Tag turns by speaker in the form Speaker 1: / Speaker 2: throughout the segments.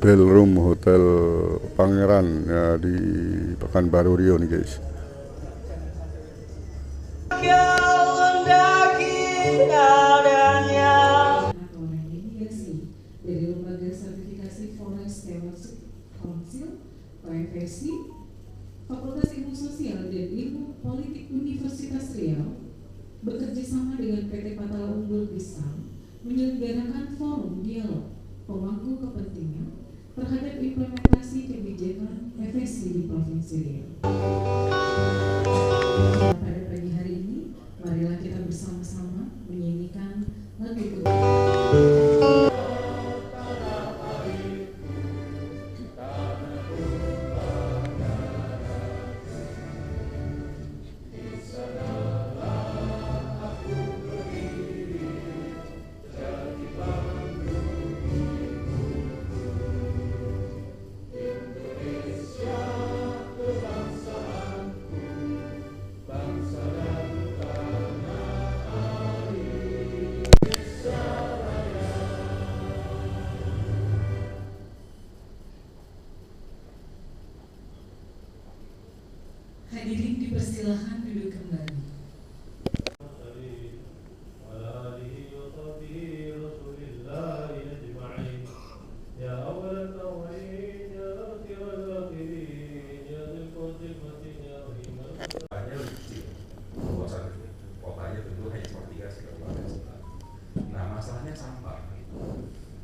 Speaker 1: Bellroom Hotel Pangeran ya, di Pekanbaru Riau nih guys.
Speaker 2: Dari Lembaga Sertifikasi Forest Stewardship Council (FSC), Fakultas Ilmu Sosial dan Ilmu Politik Universitas Riau bekerja sama dengan PT Patala Unggul Pisang menyelenggarakan forum dialog pemangku kepentingan terhadap implementasi kebijakan FSC di Provinsi Riau. Pada pagi hari ini, marilah kita bersama-sama menyanyikan lagu Hadirin dipersilahkan duduk kembali.
Speaker 3: Kotanya tentu hanya sepertiga kabupaten Selat. Nah, masalahnya sampah.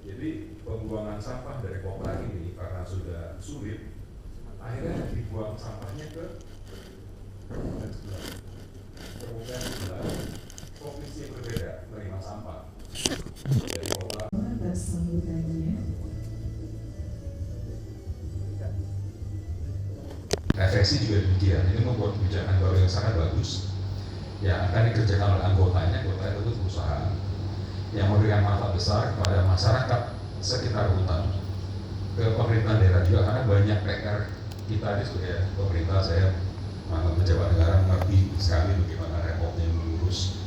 Speaker 3: Jadi pembuangan sampah dari kota ini karena sudah sulit, akhirnya dibuang sampahnya ke kemudian provinsi yang berbeda menerima sampah dari kota.
Speaker 2: Atas sambutannya.
Speaker 3: FSC juga demikian, ini membuat kebijakan baru yang sangat bagus yang akan dikerjakan oleh anggotanya itu perusahaan yang memberikan manfaat besar kepada masyarakat sekitar hutan, ke pemerintahan daerah juga, karena banyak PR kita di sebagai pemerintah. Saya pejabat negara mengerti sekali bagaimana repotnya mengurus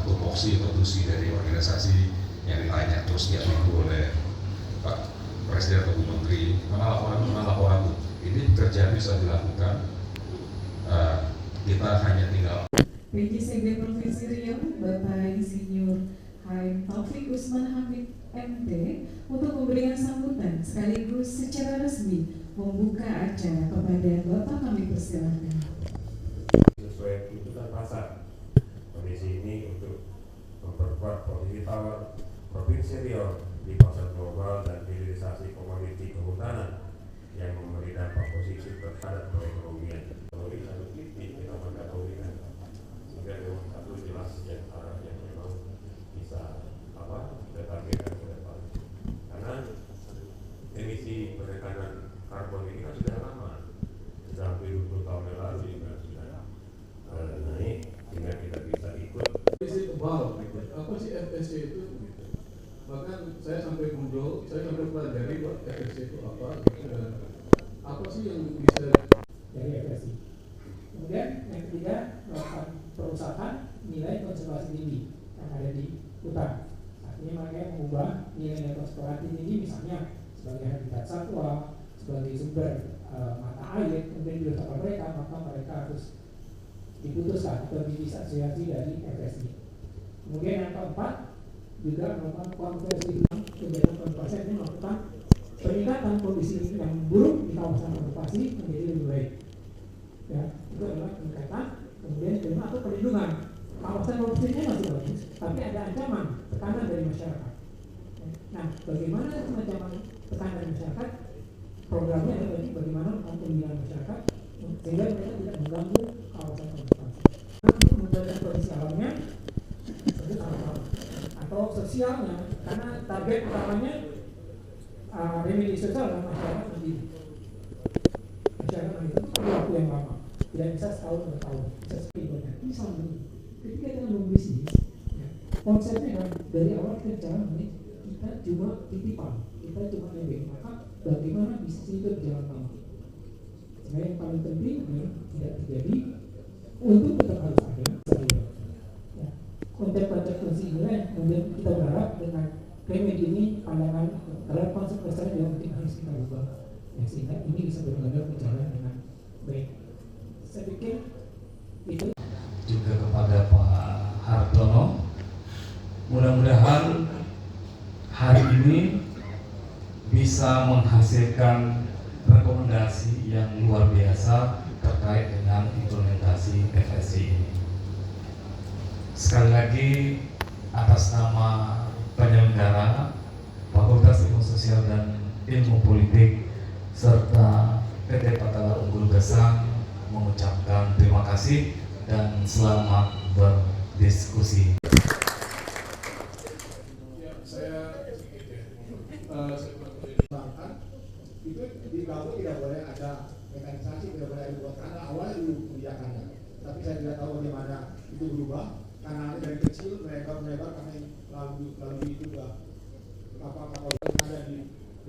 Speaker 3: tupoksi dari organisasi yang ditanya terus tiap minggu oleh Pak Presiden atau Bu Menteri, mana laporan ini kerja bisa dilakukan, kita hanya tinggal.
Speaker 2: PJ Sekda Provinsi Riau, Bapak Insinyur Haim Taufik Usman Hamid MT, untuk memberikan sambutan sekaligus secara resmi membuka acara kepada Bapak, kami persilahkan.
Speaker 4: Sesuai tuntutan pasar, kondisi ini untuk memperkuat posisi tawar Provinsi Riau di pasar global dan hilirisasi komoditi kehutanan yang memberi dampak positif terhadap perekonomian. Melalui satu titik kita mengetahui sehingga memang satu jelas yang arah yang memang bisa kita targetkan ke depan. Karena emisi penekanan karbon ini kan sudah lama, sudah hampir 20 tahun yang lalu juga sudah naik, sehingga kita bisa ikut.
Speaker 5: FSC tebal, apa sih FSC itu? Bahkan saya sampai pelajari FSC itu apa sih yang bisa
Speaker 6: dari FSC. Kemudian yang ketiga, melakukan perusahaan nilai konservasi tinggi yang ada di hutan. Artinya mereka mengubah nilai konservasi tinggi, misalnya sebagai habitat satwa, sebagai sumber mata air, kemudian di tempat mereka, maka mereka harus diputuskan atau didisaksiasi dari FSC. Kemudian yang keempat, juga melakukan konversi ulang kegiatan konservasi ini, melakukan peningkatan kondisi yang buruk di kawasan konservasi menjadi lebih baik. Ya, itu adalah peningkatan. Kemudian kedua atau perlindungan. Kawasan konservasinya masih bagus, tapi ada ancaman tekanan dari masyarakat. Nah, bagaimana ancaman tekanan dari masyarakat? Programnya adalah bagaimana perlindungan masyarakat sehingga mereka tidak mengganggu kawasan konservasi. Untuk membuat kondisi alamnya itu sama-sama atau sosialnya, karena target utamanya remedi sosial adalah masyarakat sendiri. Masyarakat itu perlu waktu yang lama, tidak bisa setahun 2 tahun, bisa sekitarnya. Misalnya ketika kita membisnis, konsepnya kan dari awal kita bicara mengenai kita cuma titipan, kita cuma nebeng, maka bagaimana bisnis itu berjalan lama. Sebenarnya yang paling penting adalah tidak terjadi, untung tetap harus ada. Ya. Konteks inilah yang kemudian kita berharap dengan remedi ini pandangan terhadap konsep pelestarian yang penting harus kita ubah, ya, sehingga ini bisa benar-benar berjalan dengan baik. Saya pikir itu
Speaker 7: juga kepada Pak Hartono, mudah-mudahan hari ini bisa menghasilkan rekomendasi yang luar biasa terkait dengan implementasi FSC ini. Sekali lagi atas nama penyelenggara Fakultas Ilmu Sosial dan Ilmu Politik serta PT Patala Unggul Gesang mengucapkan terima kasih dan selamat berdiskusi.
Speaker 5: Ya, saya itu di Bangku tidak boleh ada mekanisasi, tidak boleh ada buat karena awalnya dulu kebijakannya, tapi saya tidak tahu bagaimana itu berubah karena dari kecil melebar karena lalu itu juga kapal-kapal yang ada di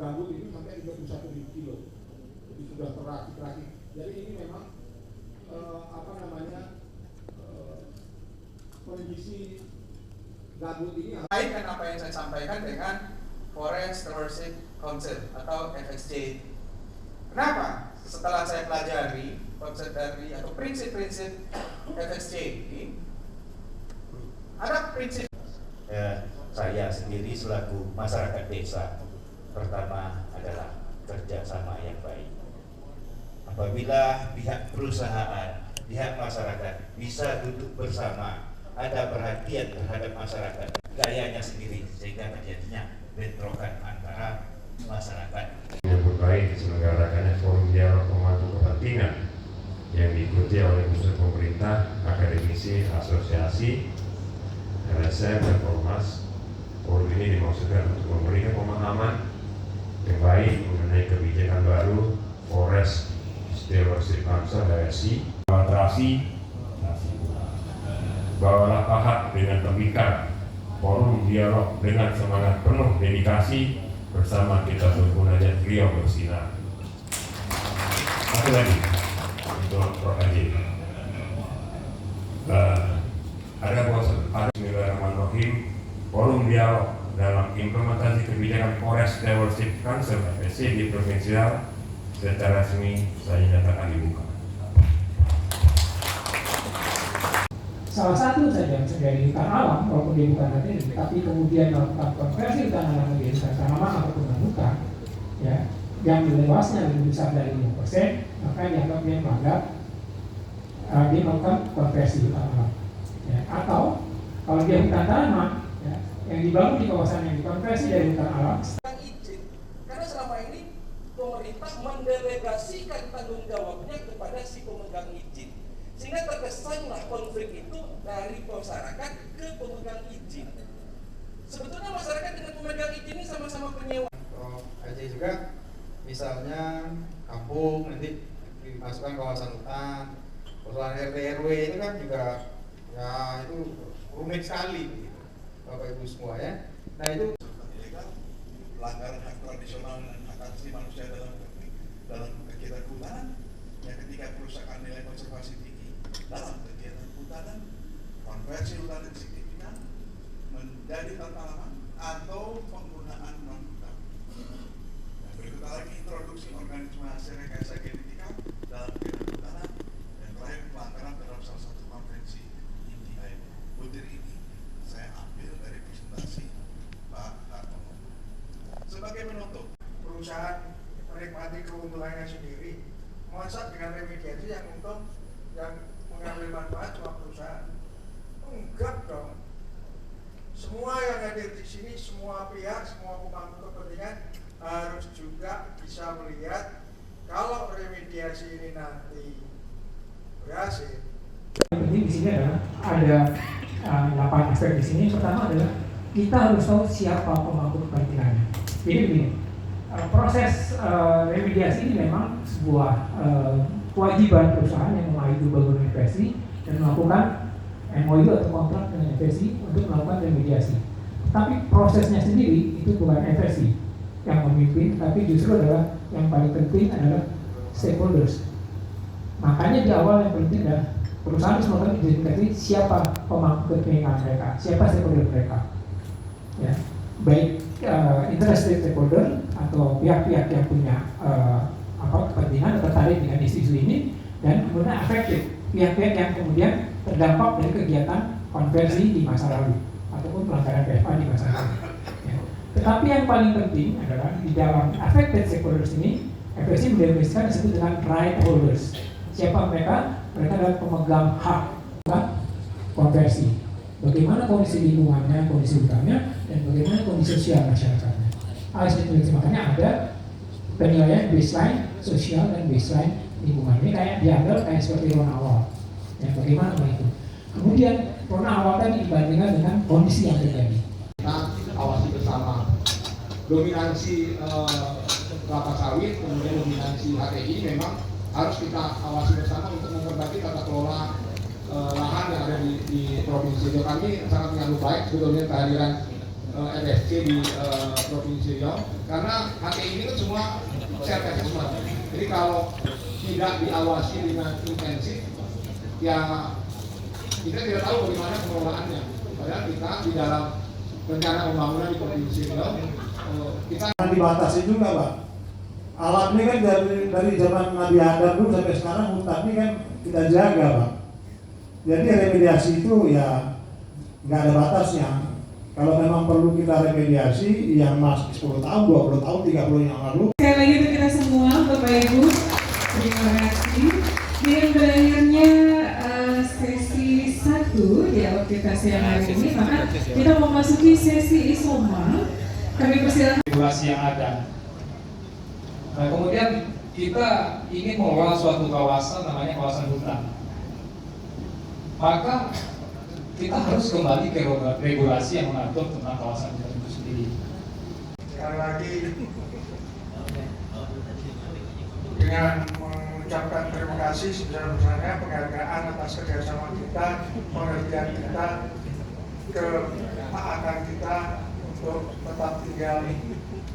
Speaker 5: Gambut ini sampai 31 kilo, jadi sudah terakik. Jadi ini memang kondisi Gambut ini
Speaker 8: kaitkan apa yang saya sampaikan dengan Forest Stewardship Council atau FSC. Kenapa? Setelah saya pelajari konsep dari atau prinsip-prinsip FSC ini, ada prinsip.
Speaker 9: Saya sendiri selaku masyarakat desa, pertama adalah kerjasama yang baik. Apabila pihak perusahaan, pihak masyarakat bisa duduk bersama, ada perhatian terhadap masyarakat, gayanya sendiri, sehingga terjadinya bentrokan antara masyarakat.
Speaker 4: Menyambut baik diselenggarakannya forum dialog pemangku kepentingan yang diikuti oleh unsur pemerintah, akademisi, asosiasi, LSM, dan Ormas. Forum ini dimaksudkan untuk memberikan pemahaman yang baik mengenai kebijakan baru Forest Stewardship Council (FSC). Konsentrasi, bawalah pahat dengan tembikar. Forum dialog dengan semangat penuh dedikasi, bersama kita bermunajat beliau bersinar. Satu lagi untuk Prof. Haji. Ada Bismillahirrahmanirrahim. Forum dialog dalam implementasi kebijakan Forest Stewardship Council (FSC) di provinsial secara resmi saya nyatakan dibuka.
Speaker 6: salah satu saja dari hutan alam, walaupun dia bukan hati, tapi kemudian melakukan konversi hutan alam menjadi hutan tanaman ataupun hutan, ya, yang luasnya lebih besar dari 5%, maka dianggap dia melanggar, dia melakukan konversi hutan alam. Ya, atau kalau dia hutan tanaman, ya, yang dibangun di kawasan yang dikonversi dari hutan alam.
Speaker 8: Izin, karena selama ini pemerintah mendelegasikan tanggung jawabnya kepada si pemegang izin, sehingga terkesanlah konflik itu dari masyarakat ke pemegang izin. Sebetulnya masyarakat dengan pemegang izin ini sama-sama penyewa.
Speaker 10: Prof. Haji juga, misalnya kampung nanti dimasukkan kawasan hutan, persoalan RT RW itu kan juga ya itu rumit sekali, gitu, Bapak Ibu semua ya. Nah itu
Speaker 11: ilegal, pelanggaran hak tradisional dan hak asasi manusia dalam kegiatan kehutanan, yang ketika kerusakan nilai konservasi tinggi dalam kegiatan kehutanan, konversi hutan yang signifikan menjadi tanaman atau penggunaan non hutan. Nah, berikutnya lagi introduksi organisme hasil rekayasa genetika dalam kegiatan kehutanan, dan terakhir pelanggaran dalam salah satu konvensi inti air. Butir ini saya ambil dari presentasi Pak Hartono. Sebagai penutup,
Speaker 10: perusahaan menikmati keuntungannya sendiri, masa dengan remediasi yang untung yang mengambil manfaat cuma perusahaan? Enggak dong. Semua yang hadir di sini, semua pihak, semua pemangku kepentingan harus juga bisa melihat kalau remediasi ini nanti berhasil.
Speaker 6: Yang penting di sini adalah ada 8 aspek di sini. Pertama adalah kita harus tahu siapa pemangku kepentingannya. Jadi begini, proses remediasi ini memang sebuah kewajiban perusahaan yang memiliki bangunan FSC dan melakukan MOU atau kontrak dengan FSC untuk melakukan remediasi. Tapi prosesnya sendiri itu bukan FSI yang memimpin, tapi justru adalah yang paling penting adalah stakeholders. Makanya di awal yang penting adalah perusahaan harus melakukan identifikasi siapa pemangku kepentingan mereka, siapa stakeholder mereka, ya, baik interested stakeholder atau pihak-pihak yang punya kepentingan atau tertarik dengan isu ini, dan kemudian affected, pihak-pihak yang kemudian terdampak dari kegiatan konversi di masa lalu ataupun pelanggaran PFA di masa lalu. Ya. Tetapi yang paling penting adalah di dalam affected stakeholders ini, FSI mendefinisikan disebut dengan right holders. Siapa mereka? Mereka adalah pemegang hak konversi. Bagaimana kondisi lingkungannya, kondisi hutannya, dan bagaimana kondisi sosial masyarakatnya. Makanya ada penilaian baseline sosial dan baseline lingkungan. Ini kayak diambil kayak seperti zona awal. Ya, bagaimana itu? Kemudian zona awal tadi dibandingkan dengan kondisi yang terjadi.
Speaker 5: Kita awasi bersama. Dominansi kelapa sawit, kemudian dominansi HTI memang harus kita awasi bersama untuk memperbaiki tata kelola lahan yang ada di Provinsi Riau. Kami sangat menyambut baik sebetulnya kehadiran RSC di Provinsi Riau, karena HTI ini kan semua self assessment. Jadi kalau tidak diawasi dengan intensif, ya kita tidak tahu bagaimana pengelolaannya. Padahal kita di dalam rencana pembangunan di Provinsi Riau kita
Speaker 10: dibatasi juga, Pak. Alam ini kan dari zaman Nabi Adam dulu sampai sekarang hutan ini kan kita jaga, Pak. Jadi remediasi itu ya nggak ada batasnya. Kalau memang perlu kita remediasi yang masih 10 tahun, 20 tahun, 30 yang lalu.
Speaker 2: Sekali lagi untuk kita semua, Bapak Ibu, terima kasih. Dengan berakhirnya sesi 1 di aktivitas yang hari ini, maka kita memasuki sesi isoma. Kami persilakan.
Speaker 12: Regulasi yang ada. Nah, kemudian kita ingin mengelola suatu kawasan namanya kawasan hutan. Maka kita harus kembali ke regulasi yang mengatur tentang kawasan hutan itu sendiri.
Speaker 10: Sekali lagi dengan mengucapkan terima kasih sebesar-besarnya penghargaan atas kerjasama kita, pengertian kita, ketaatan kita untuk tetap tinggal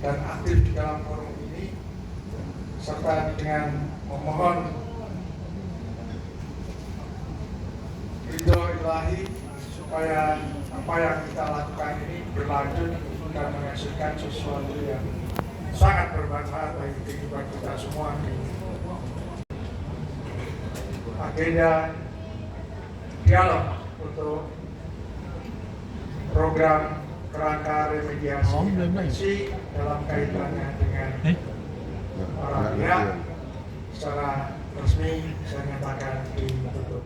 Speaker 10: dan aktif di dalam forum ini, serta dengan memohon ridho ilahi supaya apa yang kita lakukan ini berlanjut dan menghasilkan sesuatu yang sangat bermanfaat bagi kehidupan kita semua. Agenda dialog untuk program kerangka remediasi infeksi dalam kaitannya dengan para pihak secara resmi saya nyatakan ditutup.